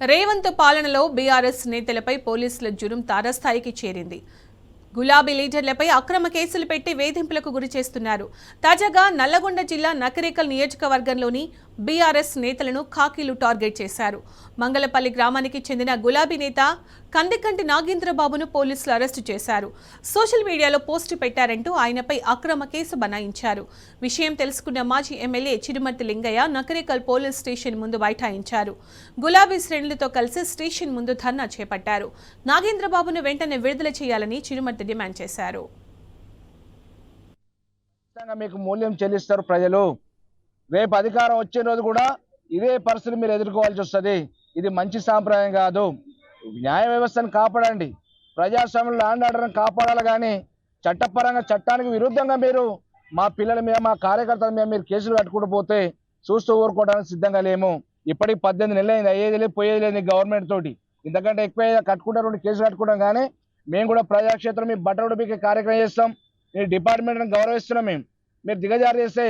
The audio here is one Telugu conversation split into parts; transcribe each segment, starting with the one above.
రేవంత్ పాలనలో బీఆర్ఎస్ నేతలపై పోలీసుల జురుం తారస్థాయికి చేరింది. గులాబీ లీడర్లపై అక్రమ కేసులు పెట్టి వేధింపులకు గురి చేస్తున్నారు. తాజాగా నల్లగొండ జిల్లా నకరేకల్ నియోజకవర్గంలోని బీఆర్ఎస్ నేతలను ఖాకీలు టార్గెట్ చేశారు. మంగళపల్లి గ్రామానికి చెందిన గులాబీ నేత కందికంటి నాగేంద్రబాబును పోలీసులు అరెస్టు చేశారు. సోషల్ మీడియాలో పోస్టు పెట్టారంటూ ఆయనపై అక్రమ కేసు బనాయించారు. విషయం తెలుసుకున్న మాజీ MLA Chirumarthi Lingaiah Nakrekal police station ముందు బైఠాయించారు. గులాబీ శ్రేణులతో కలిసి స్టేషన్ ముందు ధర్నా చేపట్టారు. నాగేంద్రబాబును వెంటనే విడుదల చేయాలని చిరుమర్తి డిమాండ్ చేశారు. మీకు మూల్యం చెల్లిస్తారు ప్రజలు. రేపు అధికారం వచ్చే రోజు కూడా ఇదే పరిస్థితి మీరు ఎదుర్కోవాల్సి వస్తుంది. ఇది మంచి సాంప్రదాయం కాదు. న్యాయ వ్యవస్థను కాపాడండి, ప్రజాస్వామ్యం ల్యాండ్ ఆర్డర్ని కాపాడాలి. కానీ చట్టపరంగా చట్టానికి విరుద్ధంగా మీరు మా పిల్లల మీద మా కార్యకర్తల మీద మీరు కేసులు కట్టుకుంటూ పోతే చూస్తూ ఊరుకోవడానికి సిద్ధంగా లేము. ఇప్పటికి 18 నెలలు అయింది, అయ్యేది లేదు పోయేది లేదు గవర్నమెంట్ తోటి. ఇంతకంటే ఎక్కువ కట్టుకుంటారు, కేసులు కట్టుకుంటాం. కానీ మేము కూడా ప్రజాక్షేత్రం మీ బట్టలు బిక్కే కార్యక్రమం చేస్తాం. మీ డిపార్ట్మెంట్ని గౌరవిస్తున్నాం. మీరు దిగజారు చేస్తే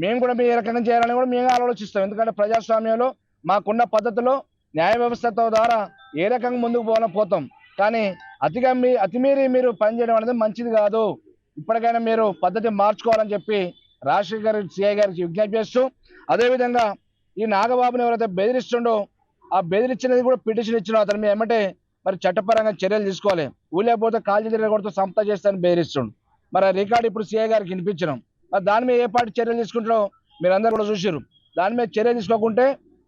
మేము కూడా మీ రకంగా చేయాలని కూడా మేము ఆలోచిస్తాం. ఎందుకంటే ప్రజాస్వామ్యంలో మాకున్న పద్ధతిలో న్యాయ వ్యవస్థతో ద్వారా ఏ రకంగా ముందుకు పోతాం. కానీ అతిమీరి మీరు పనిచేయడం అనేది మంచిది కాదు. ఇప్పటికైనా మీరు పద్ధతి మార్చుకోవాలని చెప్పి రాజశేఖర్ గారి సిఐ గారికి విజ్ఞప్తి చేస్తూ, అదేవిధంగా ఈ నాగబాబుని ఎవరైతే బెదిరిస్తుండో ఆ బెదిరించినది కూడా పిటిషన్ ఇచ్చిన అతను మేము ఏమంటే మరి చట్టపరంగా చర్యలు తీసుకోవాలి. ఊళ్ళకపోతే కాల్చి తిరగకూడదు, సంస్థ చేస్తానని బెదిరిస్తుండు. మరి ఆ రికార్డు ఇప్పుడు సిఐ గారికి వినిపించడం, దాని మీద ఏ పార్టీ చర్యలు తీసుకుంటారో మీరందరూ కూడా చూసారు. దాని మీద చర్య తీసుకోకుంటే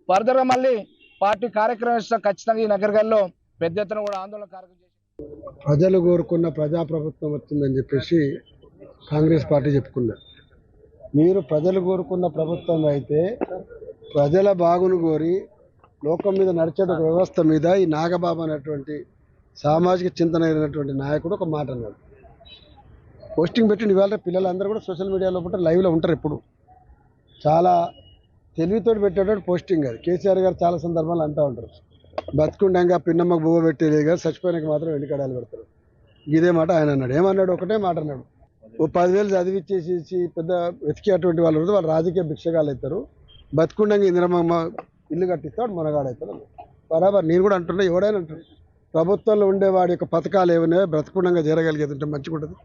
ఫర్దర్గా మళ్ళీ పార్టీ కార్యక్రమం ఇస్తాం. ఖచ్చితంగా ఈ నగరంలో పెద్ద ఎత్తున కూడా ఆందోళన కార్యక్రమం చేసి ప్రజలు కోరుకున్న ప్రజాప్రభుత్వం వచ్చిందని చెప్పేసి కాంగ్రెస్ పార్టీ చెప్పుకున్నారు. మీరు ప్రజలు కోరుకున్న ప్రభుత్వం అయితే ప్రజల బాగును కోరి లోకం మీద నడిచే ఒక వ్యవస్థ మీద ఈ నాగబాబు అనేటువంటి సామాజిక చింతన అయినటువంటి నాయకుడు ఒక మాట అన్నాడు. పోస్టింగ్ పెట్టిండి. ఇవాళ పిల్లలందరూ కూడా సోషల్ మీడియాలో లైవ్లో ఉంటారు. ఎప్పుడు చాలా తెలివితోటి పెట్టేటప్పుడు పోస్టింగ్. అది కేసీఆర్ గారు చాలా సందర్భాలు అంటూ ఉంటారు, బతుకుండంగా పిన్నమ్మకు బువ్వ పెట్టేది కాదు, చచ్చిపోయినాక మాత్రం వెండికడాలు పెడతారు. ఇదే మాట ఆయన అన్నాడు. ఏమన్నాడు? ఒకటే మాట అన్నాడు, ఓ 10,000 చదివిచ్చేసి పెద్ద వెతికేటువంటి వాళ్ళు వాళ్ళు రాజకీయ భిక్షగాలు అవుతారు, బతుకుండంగా ఇందిరమ్మ ఇల్లు కట్టిస్తాడు మనగాడవుతాడు. బరాబర్ నేను కూడా అంటున్నా, ఎవడైనా అంటాడు. ప్రభుత్వంలో ఉండేవాడి యొక్క పథకాలు ఏమైనా బ్రతకుండంగా చేరగలిగేది ఉంటే మంచిగా ఉంటుంది,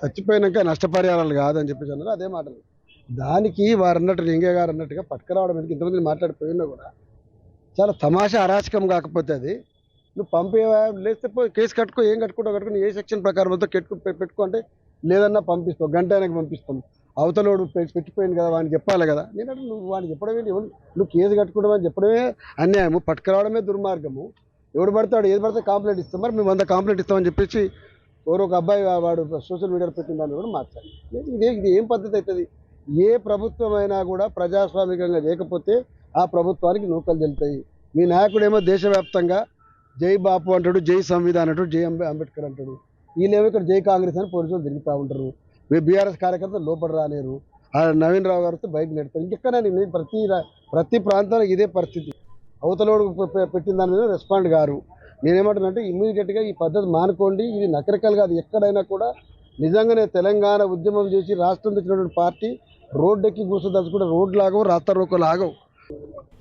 చచ్చిపోయినాక నష్టపరిహారాలు కాదని చెప్పేసి అన్నారు. అదే మాట దానికి వారు అన్నట్టు లింగయ్య గారు అన్నట్టుగా పట్టుకురావడం ఎందుకు ఇంతమంది మాట్లాడిపోయినా కూడా చాలా తమాషా అరాచకం. కాకపోతే అది నువ్వు పంపే లేస్తే కేసు కట్టుకో, ఏం కట్టుకుంటూ ఏ సెక్షన్ ప్రకారం పెట్టుకో అంటే లేదన్నా పంపిస్తావు, గంట అయినాక పంపిస్తాం. అవతలోడు పెట్టిపోయింది కదా వాడిని చెప్పాలి కదా. నేనంటే నువ్వు వాడిని చెప్పడమే, నువ్వు కేసు కట్టుకోవడం చెప్పడమే అన్యాయము, పట్టుకురావడమే దుర్మార్గము. ఎవడు పడతాడు ఏది పడితే కంప్లైంట్ ఇస్తాం. మరి మేము 100 కంప్లైంట్ ఇస్తామని చెప్పేసి ఒక అబ్బాయి వాడు సోషల్ మీడియాలో పెట్టిన దాన్ని కూడా మాట్లాడి ఇది ఏం పద్ధతి అవుతుంది? ఏ ప్రభుత్వం అయినా కూడా ప్రజాస్వామికంగా లేకపోతే ఆ ప్రభుత్వానికి నూకలు తెలుతాయి. మీ నాయకుడేమో దేశవ్యాప్తంగా జై బాపు అంటాడు, జై సంవిధాన్ అంటాడు, జై అంబేద్కర్ అంటాడు. వీళ్ళేమో ఇక్కడ జై కాంగ్రెస్ అని పోలీసులు తిరుగుతూ ఉంటారు. బీఆర్ఎస్ కార్యకర్తలు లోపల రాలేరు. నవీన్ రావు గారితో బయట నెడతారు. ఇంకెక్కడైనా ప్రతి ప్రాంతంలో ఇదే పరిస్థితి. అవతలోడు పెట్టిన దాని మీద రెస్పాండ్ గారు. నేనేమంటున్నానంటే ఇమ్మీడియట్గా ఈ పద్ధతి మానుకోండి. ఇది నకరికల్ కాదు, ఎక్కడైనా కూడా నిజంగానే తెలంగాణ ఉద్యమం చేసి రాష్ట్రం తెచ్చినటువంటి పార్టీ రోడ్డెక్కి కూర్చోదలుచుకుంటే రోడ్లు ఆగవు, రాస్తా రోకోలు ఆగవు.